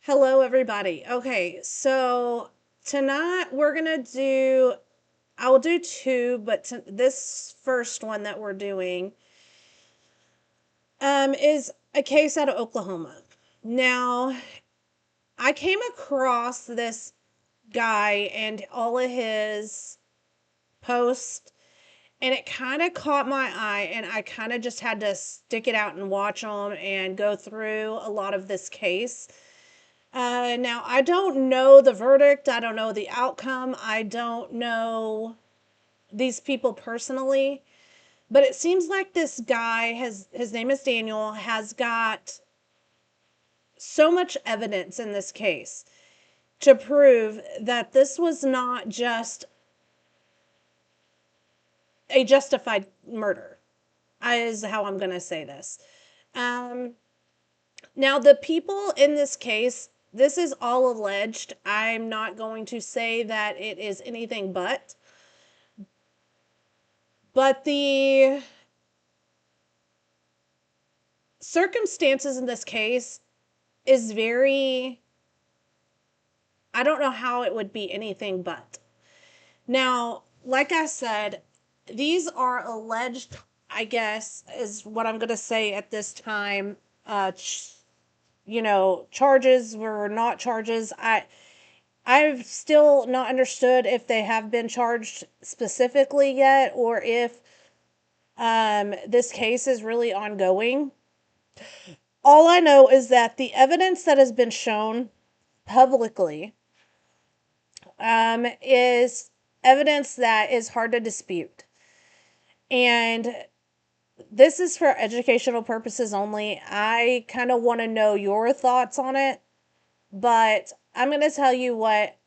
Hello, everybody. Okay, so tonight we're gonna do, I will do two, but this first one that we're doing is a case out of Oklahoma. Now, I came across this guy and all of his posts, and it kind of caught my eye, and I kind of just had to stick it out and watch them and go through a lot of this case. Now, I don't know the verdict. I don't know the outcome. I don't know these people personally. But it seems like this guy his name is Daniel, has got so much evidence in this case to prove that this was not just a justified murder, is how I'm going to say this. Um, Now, the people in this case, this is all alleged. I'm not going to say that it is anything but the circumstances in this case is very, I don't know how it would be anything but. Now, like I said, these are alleged, I guess, is what I'm going to say at this time. Charges were not charges. I've still not understood if they have been charged specifically yet, or if this case is really ongoing. All I know is that the evidence that has been shown publicly is evidence that is hard to dispute. And this is for educational purposes only. I kind of want to know your thoughts on it, but I'm going to tell you what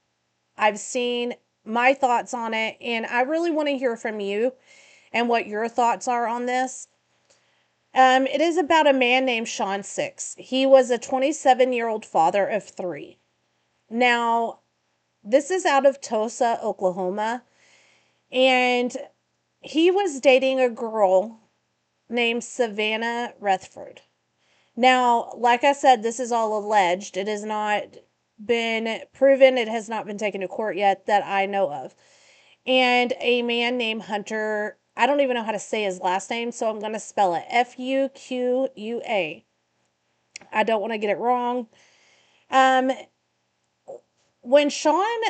I've seen, my thoughts on it, and I really want to hear from you and what your thoughts are on this. It is about a man named Sean Six. He was a 27-year-old father of three. Now, this is out of Tulsa, Oklahoma, and he was dating a girl named Savannah Rethford. Now, like I said, this is all alleged. It has not been proven. It has not been taken to court yet that I know of. And a man named Hunter, I don't even know how to say his last name, so I'm going to spell it Fuqua. I don't want to get it wrong. Um, when Sean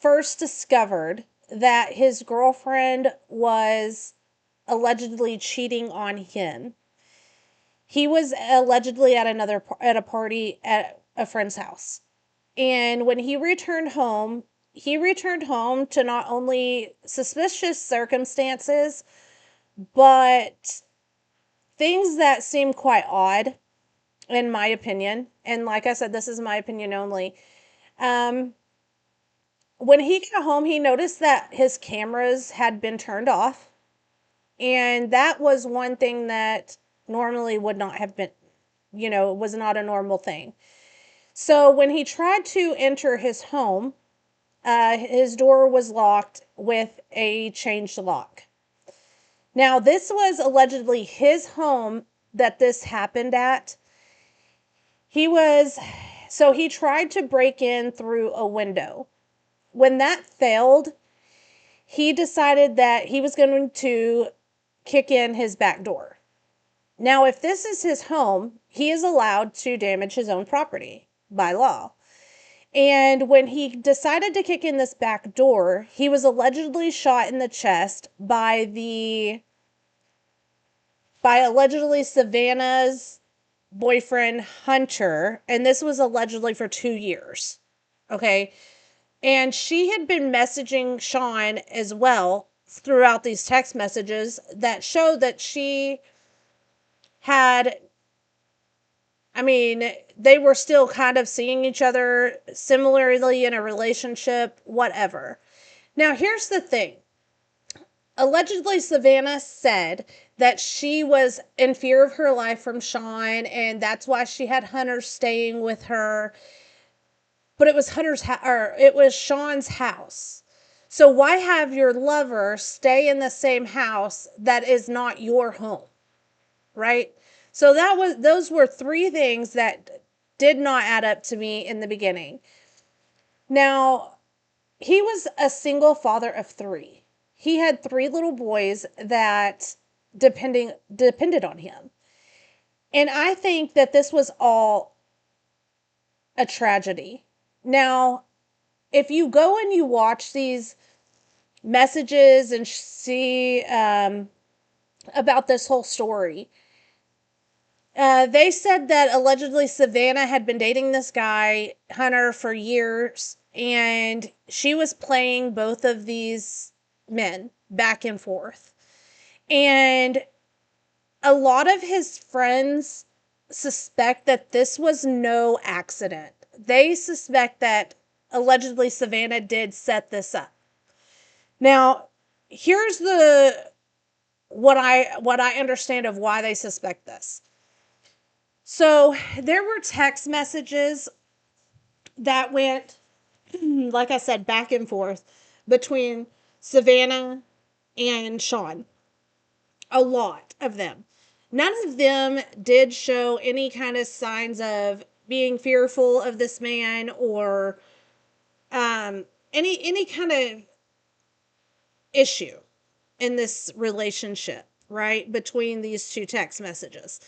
first discovered that his girlfriend was allegedly cheating on him, he was allegedly at a party at a friend's house. And when he returned home to not only suspicious circumstances, but things that seemed quite odd, in my opinion. And like I said, this is my opinion only. Um, when he got home, he noticed that his cameras had been turned off. And that was one thing that normally would not have been, was not a normal thing. So when he tried to enter his home, his door was locked with a changed lock. Now, this was allegedly his home that this happened at. He tried to break in through a window. When that failed, he decided that he was going to kick in his back door. Now, if this is his home, he is allowed to damage his own property by law. And when he decided to kick in this back door, he was allegedly shot in the chest by allegedly Savannah's boyfriend Hunter, and this was allegedly for 2 years. Okay? And she had been messaging Sean as well throughout these text messages that showed that she had, they were still kind of seeing each other similarly in a relationship, whatever. Now, here's the thing. Allegedly, Savannah said that she was in fear of her life from Sean, and that's why she had Hunter staying with her. But it was it was Sean's house. So why have your lover stay in the same house that is not your home, right? So those were three things that did not add up to me in the beginning. Now, he was a single father of 3. He had 3 little boys that depended on him. And I think that this was all a tragedy. Now, if you go and you watch these messages and see about this whole story, they said that allegedly Savannah had been dating this guy, Hunter, for years, and she was playing both of these men back and forth. And a lot of his friends suspect that this was no accident. They suspect that allegedly Savannah did set this up. Now, here's what I understand of why they suspect this. So, there were text messages that went, like I said, back and forth between Savannah and Sean. A lot of them. None of them did show any kind of signs of being fearful of this man or any kind of issue in this relationship, right? Between these 2 text messages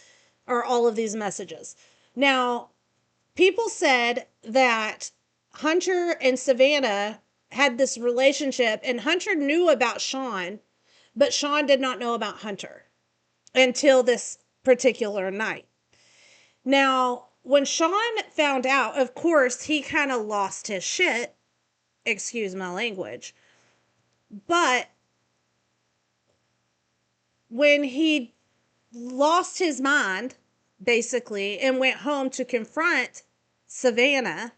or all of these messages. Now, people said that Hunter and Savannah had this relationship and Hunter knew about Sean, but Sean did not know about Hunter until this particular night. Now, when Sean found out, of course, he kind of lost his shit. Excuse my language. But when he lost his mind, basically, and went home to confront Savannah,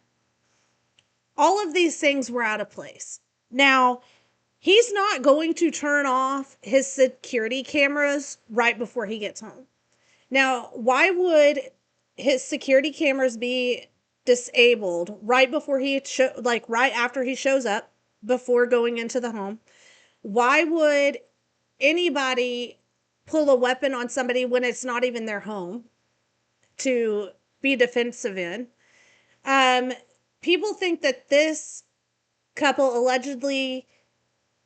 all of these things were out of place. Now, he's not going to turn off his security cameras right before he gets home. Now, why would his security cameras be disabled right before right after he shows up, before going into the home? Why would anybody pull a weapon on somebody when it's not even their home to be defensive in? People think that this couple allegedly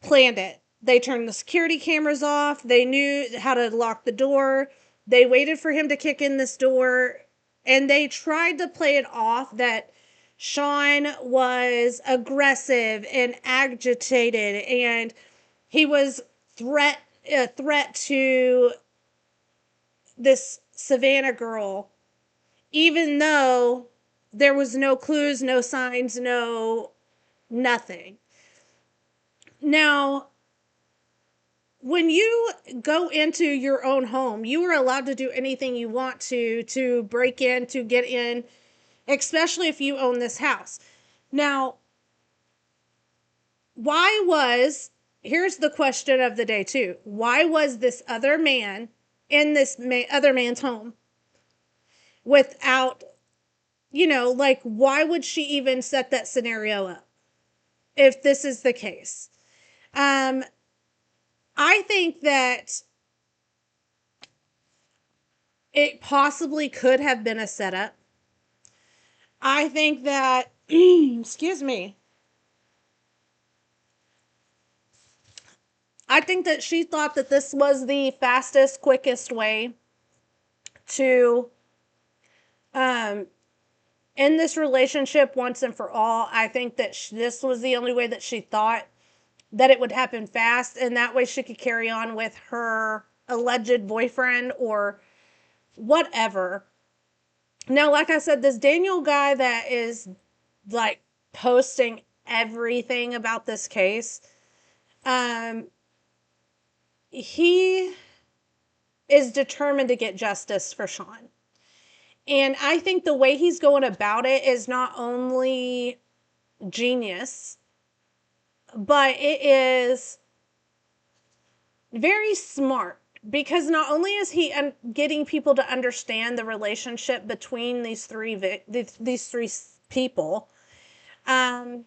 planned it. They turned the security cameras off. They knew how to lock the door. They waited for him to kick in this door, and they tried to play it off that Sean was aggressive and agitated, and he was a threat to this Savannah girl, even though there was no clues, no signs, nothing. Now, when you go into your own home, you are allowed to do anything you want to break in, to get in, especially if you own this house. Now, here's the question of the day too. Why was this other man in this other man's home without, why would she even set that scenario up if this is the case? I think that it possibly could have been a setup. I think that, excuse me. I think that she thought that this was the fastest, quickest way to end this relationship once and for all. I think that this was the only way that she thought that it would happen fast, and that way she could carry on with her alleged boyfriend or whatever. Now, like I said, this Daniel guy that is like posting everything about this case, he is determined to get justice for Sean. And I think the way he's going about it is not only genius, but it is very smart, because not only is he getting people to understand the relationship between these three people, and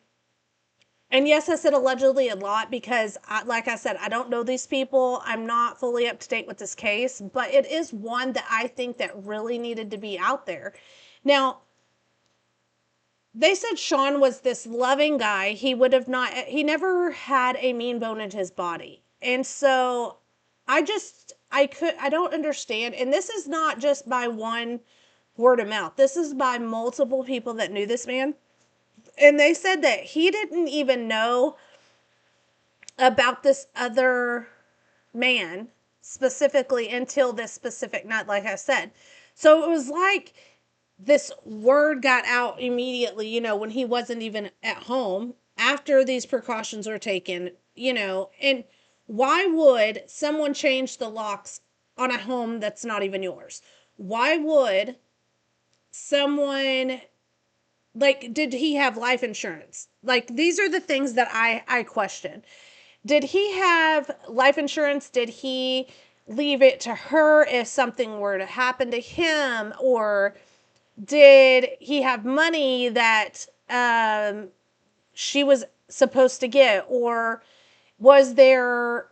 yes, I said allegedly a lot because, like I said, I don't know these people. I'm not fully up to date with this case, but it is one that I think that really needed to be out there. Now, they said Sean was this loving guy. He never had a mean bone in his body. And so I don't understand. And this is not just by one word of mouth. This is by multiple people that knew this man. And they said that he didn't even know about this other man specifically until this specific night, like I said. So it was like this word got out immediately, when he wasn't even at home after these precautions were taken, and why would someone change the locks on a home that's not even yours? Why would someone, like, did he have life insurance? Like, these are the things that I question. Did he have life insurance? Did he leave it to her if something were to happen to him? Or did he have money that she was supposed to get? Or was there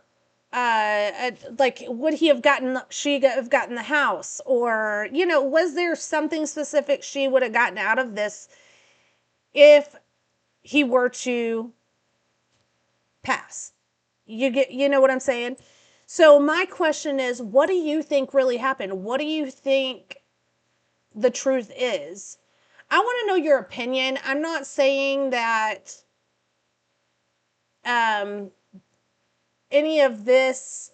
would he have gotten the house? Or was there something specific she would have gotten out of this if he were to pass? You know what I'm saying? So my question is, what do you think really happened? What do you think the truth is? I want to know your opinion. I'm not saying that um, any of this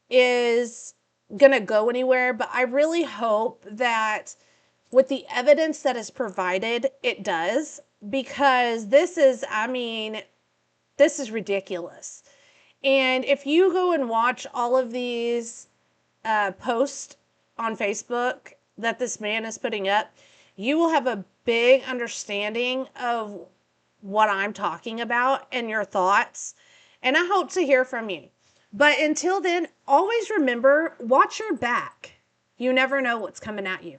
is going to go anywhere, but I really hope that with the evidence that is provided, it does, because this is ridiculous. And if you go and watch all of these posts on Facebook that this man is putting up, you will have a big understanding of what I'm talking about and your thoughts. And I hope to hear from you. But until then, always remember, watch your back. You never know what's coming at you.